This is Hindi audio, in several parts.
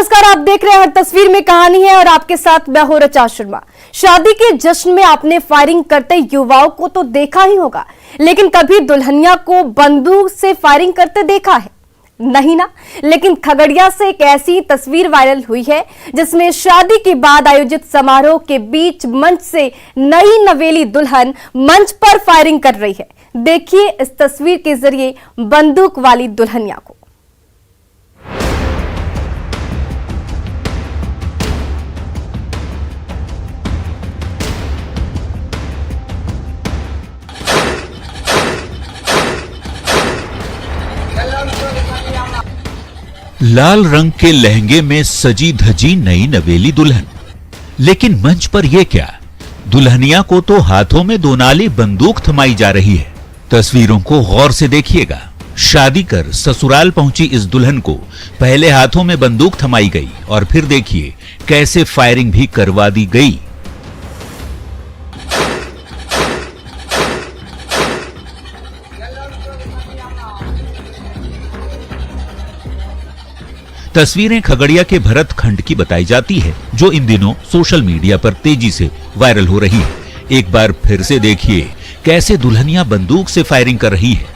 नमस्कार, आप देख रहे हैं हर तस्वीर में कहानी है और आपके साथ मैं हूं रचा शर्मा। शादी के जश्न में आपने फायरिंग करते युवाओं को तो देखा ही होगा, लेकिन कभी दुल्हनिया को बंदूक से फायरिंग करते देखा है? नहीं ना। लेकिन खगड़िया से एक ऐसी तस्वीर वायरल हुई है जिसमें शादी के बाद आयोजित समारोह के बीच मंच से नई नवेली दुल्हन मंच पर फायरिंग कर रही है। देखिए इस तस्वीर के जरिए बंदूक वाली दुल्हनिया को। लाल रंग के लहंगे में सजी धजी नई नवेली दुल्हन, लेकिन मंच पर यह क्या? दुल्हनिया को तो हाथों में दोनाली बंदूक थमाई जा रही है। तस्वीरों को गौर से देखिएगा। शादी कर ससुराल पहुंची इस दुल्हन को पहले हाथों में बंदूक थमाई गई और फिर देखिए कैसे फायरिंग भी करवा दी गई। तस्वीरें खगड़िया के भरत खंड की बताई जाती है, जो इन दिनों सोशल मीडिया पर तेजी से वायरल हो रही है। एक बार फिर से देखिए कैसे दुल्हनिया बंदूक से फायरिंग कर रही है।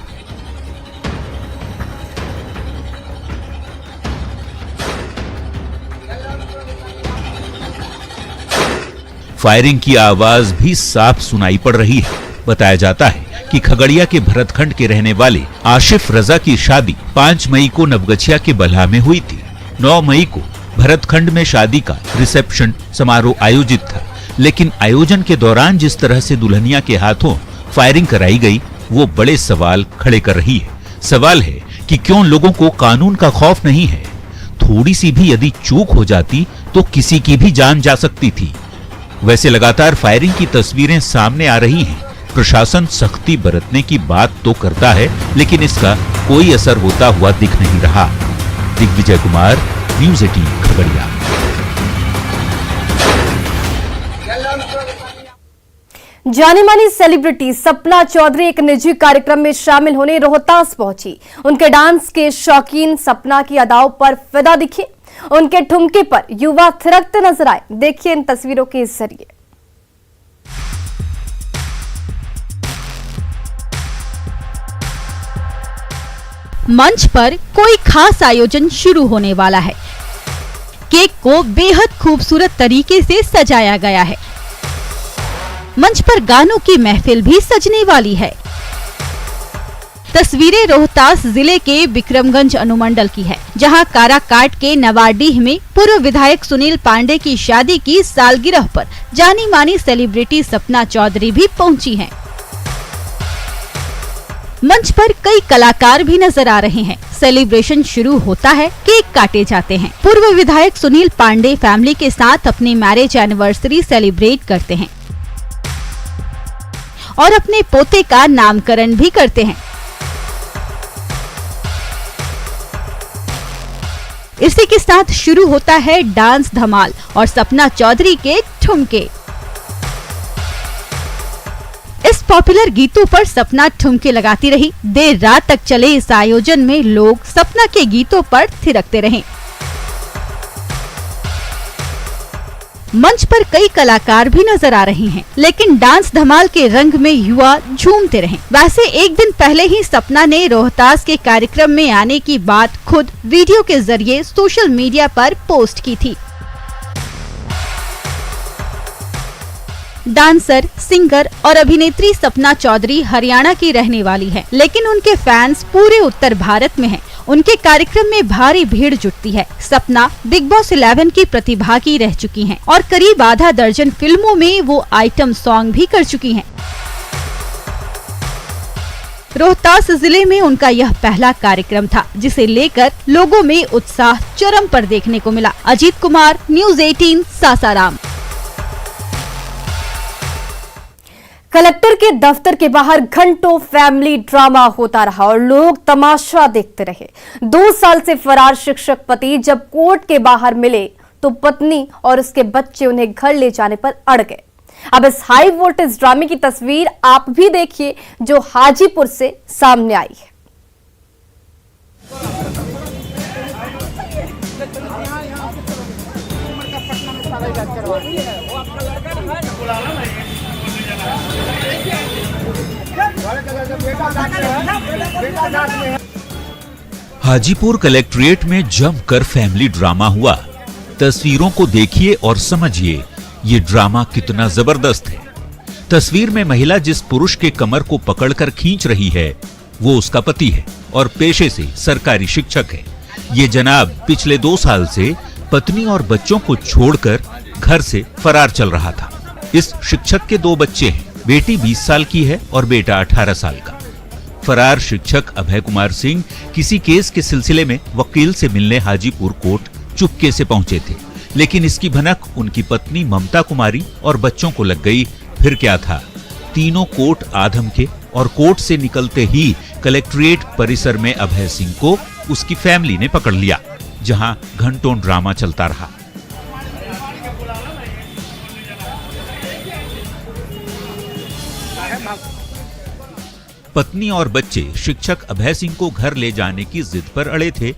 फायरिंग की आवाज भी साफ सुनाई पड़ रही है। बताया जाता है कि खगड़िया के भरतखंड के रहने वाले आशिफ रजा की शादी 5 मई को नवगछिया के बल्हा में हुई थी। 9 मई को भरतखंड में शादी का रिसेप्शन समारोह आयोजित था, लेकिन आयोजन के दौरान जिस तरह से दुल्हनिया के हाथों फायरिंग कराई गई वो बड़े सवाल खड़े कर रही है। सवाल है कि क्यों लोगों को कानून का खौफ नहीं है? थोड़ी सी भी यदि चूक हो जाती तो किसी की भी जान जा सकती थी। वैसे लगातार फायरिंग की तस्वीरें सामने आ रही हैं। प्रशासन सख्ती बरतने की बात तो करता है, लेकिन इसका कोई असर होता हुआ दिख नहीं रहा। दिग्विजय कुमार, न्यूज़ 18 खगड़िया। जानी मानी सेलिब्रिटी सपना चौधरी एक निजी कार्यक्रम में शामिल होने रोहतास पहुंची। उनके डांस के शौकीन सपना की अदाओं पर फिदा दिखे। उनके ठुमके पर युवा थिरकते नजर आए। देखिए इन तस्वीरों के जरिए। मंच पर कोई खास आयोजन शुरू होने वाला है। केक को बेहद खूबसूरत तरीके से सजाया गया है। मंच पर गानों की महफिल भी सजने वाली है। तस्वीरें रोहतास जिले के विक्रमगंज अनुमंडल की है, जहां काराकाट के नवाडीह में पूर्व विधायक सुनील पांडे की शादी की सालगिरह पर जानी मानी सेलिब्रिटी सपना चौधरी भी पहुंची हैं। मंच पर कई कलाकार भी नजर आ रहे हैं। सेलिब्रेशन शुरू होता है, केक काटे जाते हैं। पूर्व विधायक सुनील पांडे फैमिली के साथ अपनी मैरिज एनिवर्सरी सेलिब्रेट करते हैं और अपने पोते का नामकरण भी करते हैं। इसी के साथ शुरू होता है डांस धमाल और सपना चौधरी के ठुमके। इस पॉपुलर गीतों पर सपना ठुमके लगाती रही। देर रात तक चले इस आयोजन में लोग सपना के गीतों पर थिरकते रहे। मंच पर कई कलाकार भी नजर आ रहे हैं, लेकिन डांस धमाल के रंग में युवा झूमते रहे। वैसे एक दिन पहले ही सपना ने रोहतास के कार्यक्रम में आने की बात खुद वीडियो के जरिए सोशल मीडिया पर पोस्ट की थी। डांसर, सिंगर और अभिनेत्री सपना चौधरी हरियाणा की रहने वाली है, लेकिन उनके फैंस पूरे उत्तर भारत में हैं। उनके कार्यक्रम में भारी भीड़ जुटती है। सपना बिग बॉस 11 की प्रतिभागी रह चुकी हैं और करीब आधा दर्जन फिल्मों में वो आइटम सॉन्ग भी कर चुकी हैं। रोहतास जिले में उनका यह पहला कार्यक्रम था, जिसे लेकर लोगों में उत्साह चरम पर देखने को मिला। अजीत कुमार, न्यूज़ 18 सासाराम। कलेक्टर के दफ्तर के बाहर घंटों फैमिली ड्रामा होता रहा और लोग तमाशा देखते रहे। 2 साल से फरार शिक्षक पति जब कोर्ट के बाहर मिले तो पत्नी और उसके बच्चे उन्हें घर ले जाने पर अड़ गए। अब इस हाई वोल्टेज ड्रामे की तस्वीर आप भी देखिए, जो हाजीपुर से सामने आई है। हाजीपुर कलेक्ट्रेट में जमकर फैमिली ड्रामा हुआ। तस्वीरों को देखिए और समझिए ये ड्रामा कितना जबरदस्त है। तस्वीर में महिला जिस पुरुष के कमर को पकड़कर खींच रही है वो उसका पति है और पेशे से सरकारी शिक्षक है। ये जनाब पिछले 2 साल से पत्नी और बच्चों को छोड़कर घर से फरार चल रहा था। इस शिक्षक के 2 बच्चे हैं, बेटी 20 साल की है और बेटा 18 साल का। फरार शिक्षक अभय कुमार सिंह किसी केस के सिलसिले में वकील से मिलने हाजीपुर कोर्ट चुपके से पहुंचे थे, लेकिन इसकी भनक उनकी पत्नी ममता कुमारी और बच्चों को लग गई। फिर क्या था, तीनों कोर्ट आधम के और कोर्ट से निकलते ही कलेक्ट्रेट परिसर में अभय सिंह को उसकी फैमिली ने पकड़ लिया, जहां घंटों ड्रामा चलता रहा। पत्नी और बच्चे शिक्षक अभय सिंह को घर ले जाने की जिद पर अड़े थे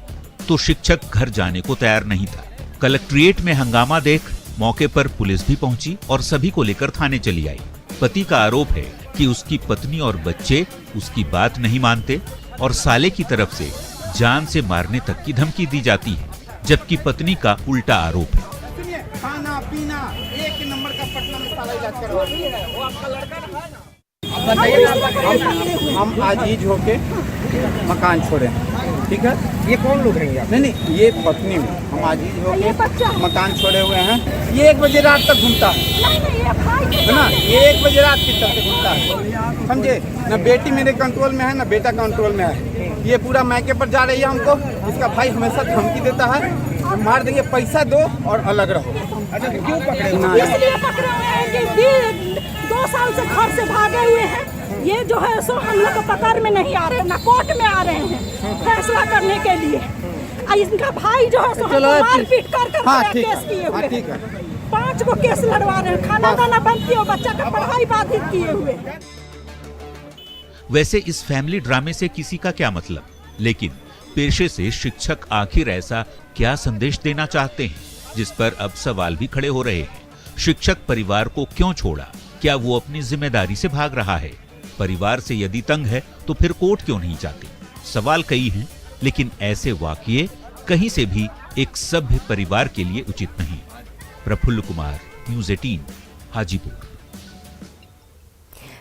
तो शिक्षक घर जाने को तैयार नहीं था। कलेक्ट्रेट में हंगामा देख मौके पर पुलिस भी पहुंची और सभी को लेकर थाने चली आई। पति का आरोप है कि उसकी पत्नी और बच्चे उसकी बात नहीं मानते और साले की तरफ से जान से मारने तक की धमकी दी जाती है, जबकि पत्नी का उल्टा आरोप है। खाना पीना एक नंबर का पटना में साला इलाज करवा है, वो आपका लड़का है ना। हम आजीज होके मकान छोड़े, ठीक है। ये कौन लोग हैं? नहीं, ये पत्नी में हम आजीज होके मकान छोड़े हुए हैं। ये 1 बजे रात तक घूमता है ना, ये 1 बजे रात की तरफ घूमता है, समझे ना। बेटी मेरे कंट्रोल में है ना बेटा कंट्रोल में है। ये पूरा मैके पर जा रही है हमको। इसका भाई हमेशा धमकी देता है, मार देंगे, पैसा दो और अलग रहो। अच्छा, क्यों पकड़े? इसलिए पकड़े हुए हैं कि 2 साल से घर से भागे हुए हैं। ये जो है सो हम लोग को पकड़ में नहीं आ रहे हैं, ना कोर्ट में आ रहे हैं फैसला करने के लिए। इनका भाई जो है सो मारपीट कर केस किए हुए हैं। 5 को केस लड़वा रहे हैं, खाना दाना बंद किए, बच्चा का पढ़ाई बाधित किए हुए। वैसे इस फैमिली ड्रामे से किसी का क्या मतलब, लेकिन पेशे से शिक्षक आखिर ऐसा क्या संदेश देना चाहते हैं, जिस पर अब सवाल भी खड़े हो रहे हैं। शिक्षक परिवार को क्यों छोड़ा? क्या वो अपनी जिम्मेदारी से भाग रहा है? परिवार से यदि तंग है तो फिर कोर्ट क्यों नहीं जाते? सवाल कई हैं, लेकिन ऐसे वाकये कहीं से भी एक सभ्य परिवार के लिए उचित नहीं। प्रफुल्ल कुमार, न्यूज़ 18, हाजीपुर।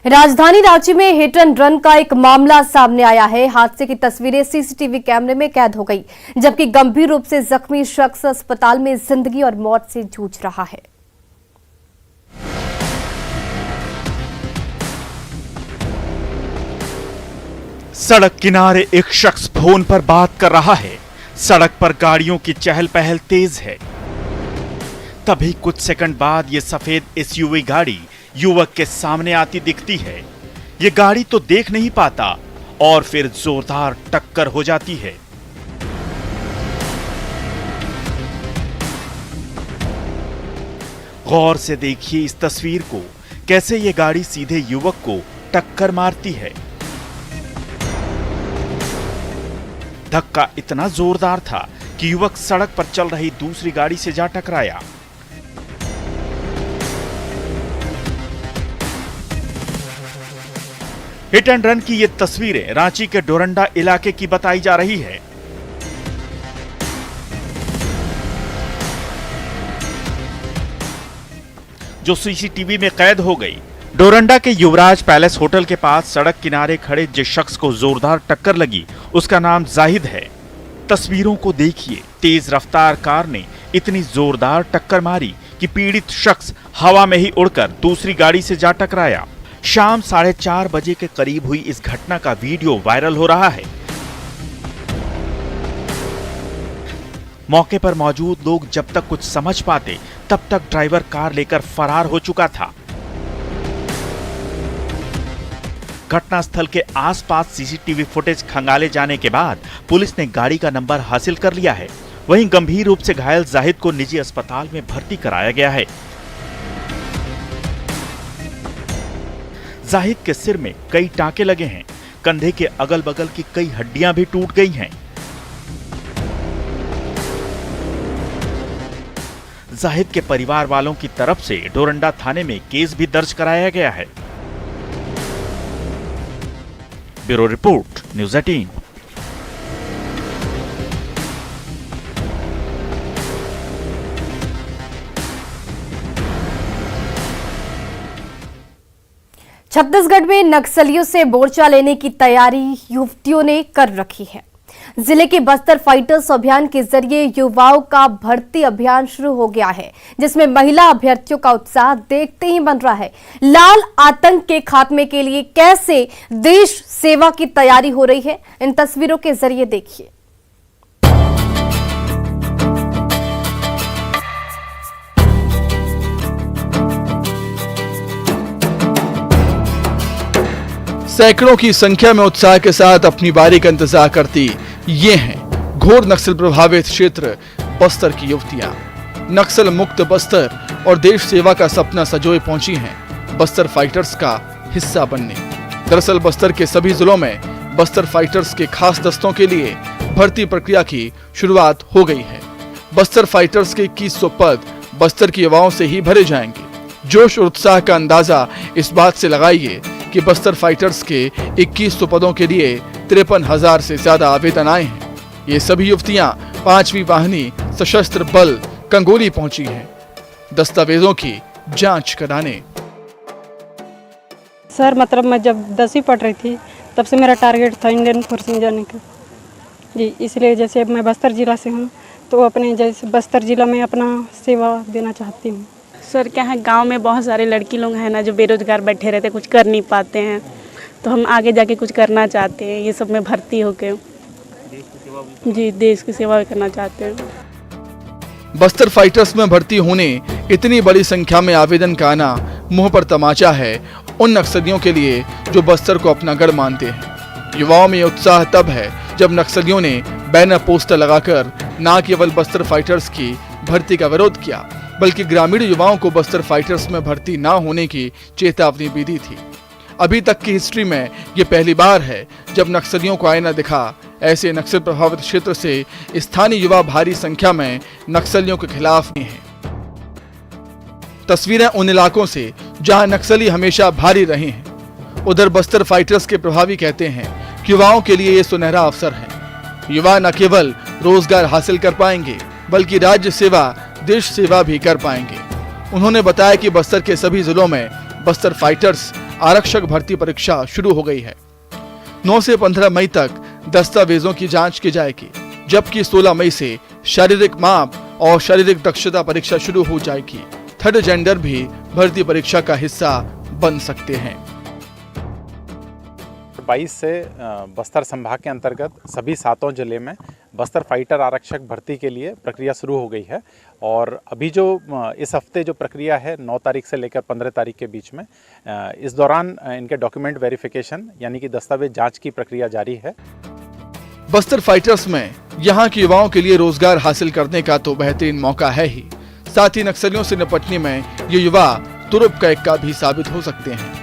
राजधानी रांची में हिट एंड रन का एक मामला सामने आया है। हादसे की तस्वीरें सीसीटीवी कैमरे में कैद हो गई, जबकि गंभीर रूप से जख्मी शख्स अस्पताल में जिंदगी और मौत से जूझ रहा है। सड़क किनारे एक शख्स फोन पर बात कर रहा है। सड़क पर गाड़ियों की चहल पहल तेज है। तभी कुछ सेकंड बाद ये सफेद एसयूवी गाड़ी युवक के सामने आती दिखती है। ये गाड़ी तो देख नहीं पाता और फिर जोरदार टक्कर हो जाती है। गौर से देखिए इस तस्वीर को, कैसे ये गाड़ी सीधे युवक को टक्कर मारती है। धक्का इतना जोरदार था कि युवक सड़क पर चल रही दूसरी गाड़ी से जा टकराया। हिट एंड रन की ये तस्वीरें रांची के डोरंडा इलाके की बताई जा रही है। जो सीसीटीवी में कैद हो गई। डोरंडा के युवराज पैलेस होटल के पास सड़क किनारे खड़े जिस शख्स को जोरदार टक्कर लगी उसका नाम जाहिद है। तस्वीरों को देखिए, तेज रफ्तार कार ने इतनी जोरदार टक्कर मारी कि पीड़ित शख्स हवा में ही उड़कर दूसरी गाड़ी से जा टकराया। शाम 4:30 बजे के करीब हुई इस घटना का वीडियो वायरल हो रहा है। मौके पर मौजूद लोग जब तक कुछ समझ पाते तब तक ड्राइवर कार लेकर फरार हो चुका था। घटनास्थल के आसपास सीसीटीवी फुटेज खंगाले जाने के बाद पुलिस ने गाड़ी का नंबर हासिल कर लिया है। वहीं गंभीर रूप से घायल जाहिद को निजी अस्पताल में भर्ती कराया गया है। जाहिद के सिर में कई टांके लगे हैं। कंधे के अगल बगल की कई हड्डियां भी टूट गई हैं। जाहिद के परिवार वालों की तरफ से डोरंडा थाने में केस भी दर्ज कराया गया है। Bureau report, news 18। छत्तीसगढ़ में नक्सलियों से मोर्चा लेने की तैयारी युवतियों ने कर रखी है। जिले के बस्तर फाइटर्स अभियान के जरिए युवाओं का भर्ती अभियान शुरू हो गया है, जिसमें महिला अभ्यर्थियों का उत्साह देखते ही बन रहा है। लाल आतंक के खात्मे के लिए कैसे देश सेवा की तैयारी हो रही है, इन तस्वीरों के जरिए देखिए। सैकड़ों की संख्या में उत्साह के साथ अपनी बारी का इंतजार करती ये हैं घोर नक्सल प्रभावित क्षेत्र बस्तर की युवतियां। नक्सल मुक्त बस्तर और देश सेवा का सपना सजोए पहुंची हैं बस्तर फाइटर्स का हिस्सा बनने। दरअसल बस्तर के सभी जिलों में बस्तर फाइटर्स के खास दस्तों के लिए भर्ती प्रक्रिया की शुरुआत हो गई है। बस्तर फाइटर्स के 2100 पद बस्तर के युवाओं से ही भरे जाएंगे। जोश और उत्साह का अंदाजा इस बात से लगाइए कि बस्तर फाइटर्स के 2100 पदों के लिए 53,000 से ज्यादा आवेदन आए हैं। ये सभी युवतियां 5वीं वाहिनी सशस्त्र बल कंगोली पहुंची हैं दस्तावेजों की जांच कराने। सर मतलब मैं जब 10वीं पढ़ रही थी तब से मेरा टारगेट था इंडियन फोर्स में जाने का जी, इसलिए जैसे मैं बस्तर जिला से हूँ तो अपने जैसे बस्तर जिला में अपना सेवा देना चाहती हूँ। सर क्या है, गांव में बहुत सारे लड़की लोग हैं ना जो बेरोजगार बैठे रहते, कुछ कर नहीं पाते हैं, तो हम आगे जाके कुछ करना चाहते हैं। ये सब में भर्ती होके जी देश की सेवा भी करना चाहते हैं। बस्तर फाइटर्स में भर्ती होने इतनी बड़ी संख्या में आवेदन का आना मुंह पर तमाचा है उन नक्सलियों के लिए जो बस्तर को अपना गढ़ मानते हैं। युवाओं में उत्साह तब है जब नक्सलियों ने बैनर पोस्टर लगाकर न केवल बस्तर फाइटर्स की भर्ती का विरोध किया बल्कि ग्रामीण युवाओं को बस्तर फाइटर्स में भर्ती न होने की चेतावनी भी दी थी। अभी तक की हिस्ट्री में ये पहली बार है जब नक्सलियों को आईना दिखा। ऐसे नक्सल प्रभावित क्षेत्र से स्थानीय युवा भारी संख्या में नक्सलियों के खिलाफ हैं। तस्वीरें उन इलाकों से जहां नक्सली हमेशा भारी रहे हैं। उधर बस्तर फाइटर्स के प्रभावी कहते हैं कि युवाओं के लिए ये सुनहरा अवसर है। युवा न केवल रोजगार हासिल कर पाएंगे बल्कि राज्य सेवा, देश सेवा भी कर पाएंगे। उन्होंने बताया कि बस्तर के सभी जिलों में बस्तर फाइटर्स आरक्षक भर्ती परीक्षा शुरू हो गई है। 9 से 15 मई तक दस्तावेजों की जांच की जाएगी, जबकि 16 मई से शारीरिक माप और शारीरिक दक्षता परीक्षा शुरू हो जाएगी। थर्ड जेंडर भी भर्ती परीक्षा का हिस्सा बन सकते हैं। 22 से बस्तर संभाग के अंतर्गत सभी 7 जिले में बस्तर फाइटर आरक्षक भर्ती के लिए प्रक्रिया शुरू हो गई है और अभी जो इस हफ्ते जो प्रक्रिया है 9 तारीख से लेकर 15 तारीख के बीच में, इस दौरान इनके डॉक्यूमेंट वेरिफिकेशन यानी कि दस्तावेज जांच की प्रक्रिया जारी है। बस्तर फाइटर्स में यहाँ के युवाओं के लिए रोजगार हासिल करने का तो बेहतरीन मौका है ही, साथ ही नक्सलियों से निपटने में ये युवा तुरुप का इक्का भी साबित हो सकते हैं।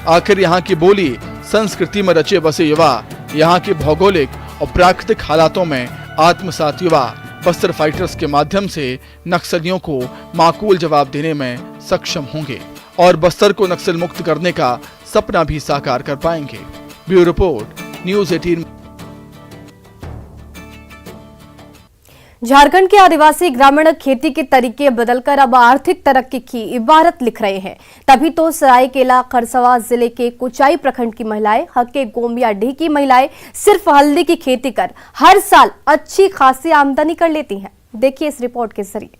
आखिर यहाँ की बोली संस्कृति में रचे बसे युवा यहाँ के भौगोलिक और प्राकृतिक हालातों में आत्मसात युवा बस्तर फाइटर्स के माध्यम से नक्सलियों को माकूल जवाब देने में सक्षम होंगे और बस्तर को नक्सल मुक्त करने का सपना भी साकार कर पाएंगे। Bureau report, news 18। झारखंड के आदिवासी ग्रामीण खेती के तरीके बदलकर अब आर्थिक तरक्की की इबारत लिख रहे हैं। तभी तो सरायकेला खरसावां जिले के कुचाई प्रखंड की महिलाएं, हक्के गोमियाडीह की महिलाएं सिर्फ हल्दी की खेती कर हर साल अच्छी खासी आमदनी कर लेती हैं। देखिए इस रिपोर्ट के जरिए।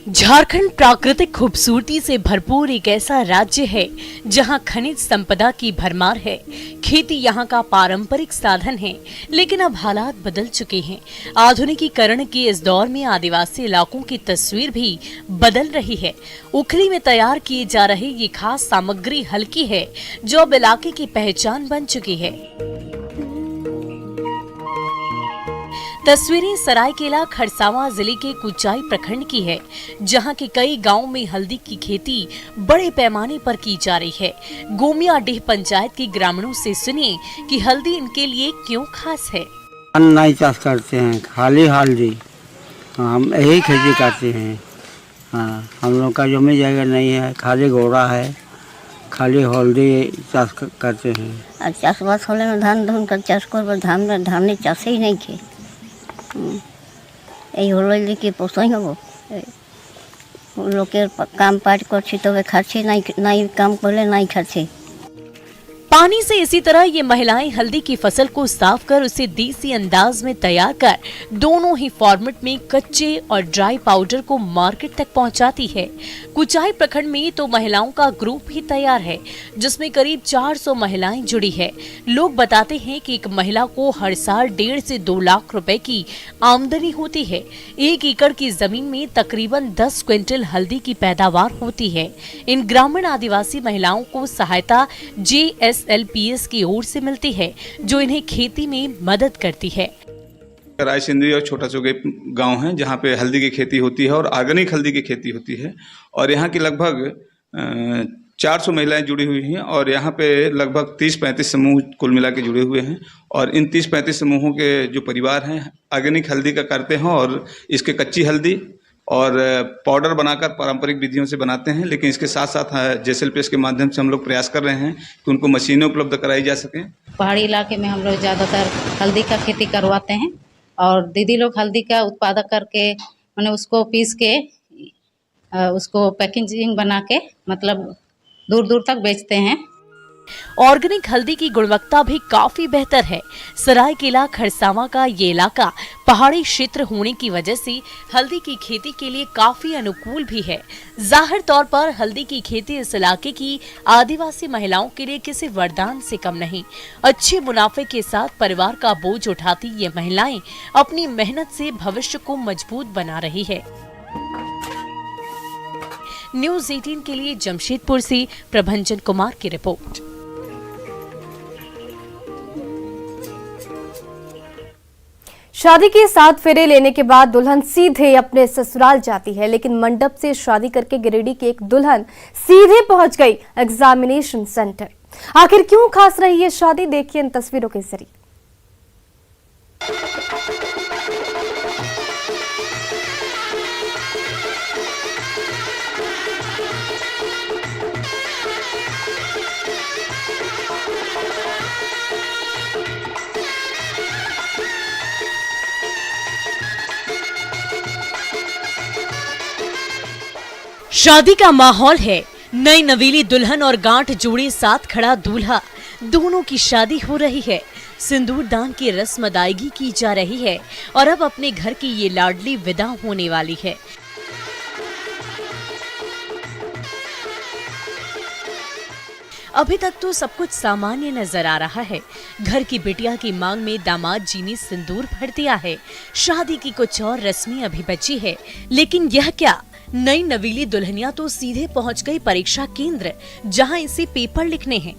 झारखंड प्राकृतिक खूबसूरती से भरपूर एक ऐसा राज्य है जहां खनिज संपदा की भरमार है। खेती यहां का पारंपरिक साधन है, लेकिन अब हालात बदल चुके हैं। आधुनिकीकरण के इस दौर में आदिवासी इलाकों की तस्वीर भी बदल रही है। उखली में तैयार किए जा रहे ये खास सामग्री हल्की है, जो अब इलाके की पहचान बन चुकी है। तस्वीरें सरायकेला खरसावां जिले के कुचाई प्रखंड की है, जहां के कई गांवों में हल्दी की खेती बड़े पैमाने पर की जा रही है। गोमियाडीह पंचायत के ग्रामीणों से सुनिए कि हल्दी इनके लिए क्यों खास है। नहीं चाष करते हैं, खाली हल्दी हम यही खेती करते हैं। हाँ, हम लोग का जमी जगह नहीं है, खाली घोड़ा है, खाली हल्दी चाष करते हैं। আর চাষবাস হলে ধান ধান চাষ করবো, ধানের চাষেই নেই খেয়ে এই হলো কি পোষাই হবো। লোকের কাম পাট করছি তবে খাচ্ছি, নাই কাম করলে নাই খাচ্ছি। पानी से इसी तरह ये महिलाएं हल्दी की फसल को साफ कर उसे देसी अंदाज में तैयार कर दोनों ही फॉर्मेट में कच्चे और ड्राई पाउडर को मार्केट तक पहुंचाती है। कुचाई प्रखंड में तो महिलाओं का ग्रुप ही तैयार है, जिसमें करीब 400 महिलाएं जुड़ी है। लोग बताते हैं कि एक महिला को हर साल 1.5 से 2 लाख रुपए की आमदनी होती है। 1 एकड़ की जमीन में तकरीबन 10 क्विंटल हल्दी की पैदावार होती है। इन ग्रामीण आदिवासी महिलाओं को सहायता JSLPS की ओर से मिलती है, जो इन्हें खेती में मदद करती है। राय सिंदरी और छोटा चौगे गांव है जहां पे हल्दी की खेती होती है और ऑर्गेनिक हल्दी की खेती होती है, और यहां की लगभग 400 महिलाएं जुड़ी हुई हैं, और यहाँ पे लगभग 30-35 समूह कुल मिला के जुड़े हुए हैं। और इन 30-35 समूहों के जो परिवार हैं ऑर्गेनिक हल्दी का करते हैं, और इसके कच्ची हल्दी और पाउडर बनाकर पारंपरिक विधियों से बनाते हैं। लेकिन इसके साथ साथ JSLPS के माध्यम से हम लोग प्रयास कर रहे हैं कि उनको मशीनें उपलब्ध कराई जा सकें। पहाड़ी इलाके में हम लोग ज़्यादातर हल्दी का खेती करवाते हैं, और दीदी लोग हल्दी का उत्पादक करके मैंने उसको पीस के उसको पैकेजिंग बना के मतलब दूर दूर तक बेचते हैं। ऑर्गेनिक हल्दी की गुणवत्ता भी काफी बेहतर है। सरायकेला खरसावां का ये इलाका पहाड़ी क्षेत्र होने की वजह से हल्दी की खेती के लिए काफी अनुकूल भी है। जाहिर तौर पर हल्दी की खेती इस इलाके की आदिवासी महिलाओं के लिए किसी वरदान से कम नहीं। अच्छे मुनाफे के साथ परिवार का बोझ उठाती ये महिलाएं अपनी मेहनत से भविष्य को मजबूत बना रही है। न्यूज़ 18 के लिए जमशेदपुर से प्रभंजन कुमार की रिपोर्ट। शादी के 7 फेरे लेने के बाद दुल्हन सीधे अपने ससुराल जाती है, लेकिन मंडप से शादी करके गिरिडीह की एक दुल्हन सीधे पहुंच गई एग्जामिनेशन सेंटर। आखिर क्यों खास रही ये शादी, देखिए इन तस्वीरों के जरिए। शादी का माहौल है। नई नवीली दुल्हन और गांठ जोड़े साथ खड़ा दूल्हा, दोनों की शादी हो रही है। सिंदूर दान की रस्म अदायगी की जा रही है और अब अपने घर की ये लाडली विदा होने वाली है। अभी तक तो सब कुछ सामान्य नजर आ रहा है। घर की बिटिया की मांग में दामाद जी ने सिंदूर भर दिया है। शादी की कुछ और रस्में अभी बची है, लेकिन यह क्या, नई नवीली दुल्हनिया तो सीधे पहुंच गई परीक्षा केंद्र, जहां इसे पेपर लिखने हैं।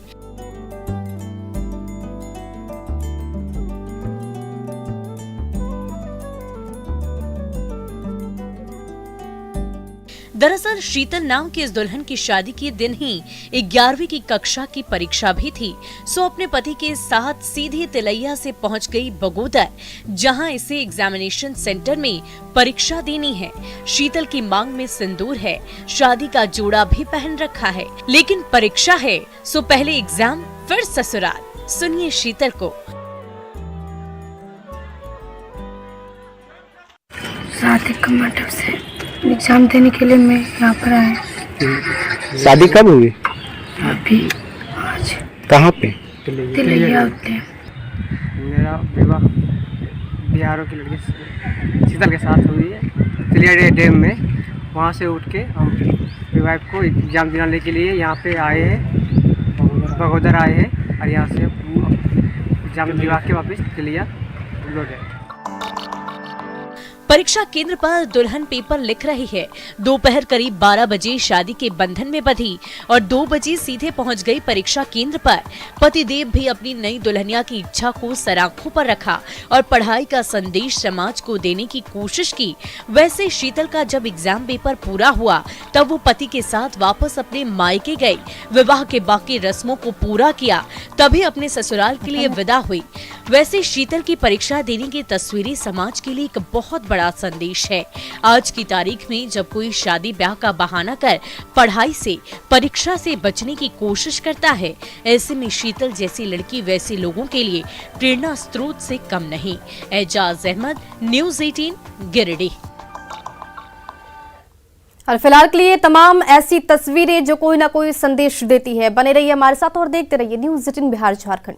दरअसल शीतल नाम की इस दुल्हन की शादी के दिन ही 11वीं की कक्षा की परीक्षा भी थी। सो अपने पति के साथ सीधे तिलैया से पहुंच गई बगोदर, जहां इसे एग्जामिनेशन सेंटर में परीक्षा देनी है। शीतल की मांग में सिंदूर है, शादी का जोड़ा भी पहन रखा है, लेकिन परीक्षा है, सो पहले एग्जाम फिर ससुराल। सुनिए शीतल को। शादी का मंडप से एग्जाम देने के लिए मैं यहाँ पर आया। शादी कब हुई? अभी आज। कहाँ पे? तिलैया होते। मेरा विवाह बिहारों की लड़की शीतल के साथ हुई है तिलैया डैम में। वहाँ से उठ के हम विवाह को एग्जाम दिलाने के लिए यहाँ पे आए हैं, बगोदर आए हैं, और यहाँ से एग्जाम दिला के वापस तिलैया लौट गए। परीक्षा केंद्र पर दुल्हन पेपर लिख रही है। दोपहर करीब 12 बजे शादी के बंधन में बंधी और 2 बजे सीधे पहुंच गई परीक्षा केंद्र पर। पतिदेव भी अपनी नई दुल्हनिया की इच्छा को सराखों पर रखा और पढ़ाई का संदेश समाज को देने की कोशिश की। वैसे शीतल का जब एग्जाम पेपर पूरा हुआ तब वो पति के साथ वापस अपने मायके गई, विवाह के बाकी रस्मों को पूरा किया, तभी अपने ससुराल के लिए विदा हुई। वैसे शीतल की परीक्षा देने की तस्वीरें समाज के लिए एक बहुत बड़ा संदेश है। आज की तारीख में जब कोई शादी ब्याह का बहाना कर पढ़ाई से, परीक्षा से बचने की कोशिश करता है, ऐसे में शीतल जैसी लड़की वैसे लोगों के लिए प्रेरणा स्रोत से कम नहीं। एजाज अहमद, न्यूज़ 18, गिरिडीह। और फिलहाल के लिए तमाम ऐसी तस्वीरें जो कोई ना कोई संदेश देती है। बने रहिए हमारे साथ और देखते रहिए न्यूज़ 18 बिहार झारखंड।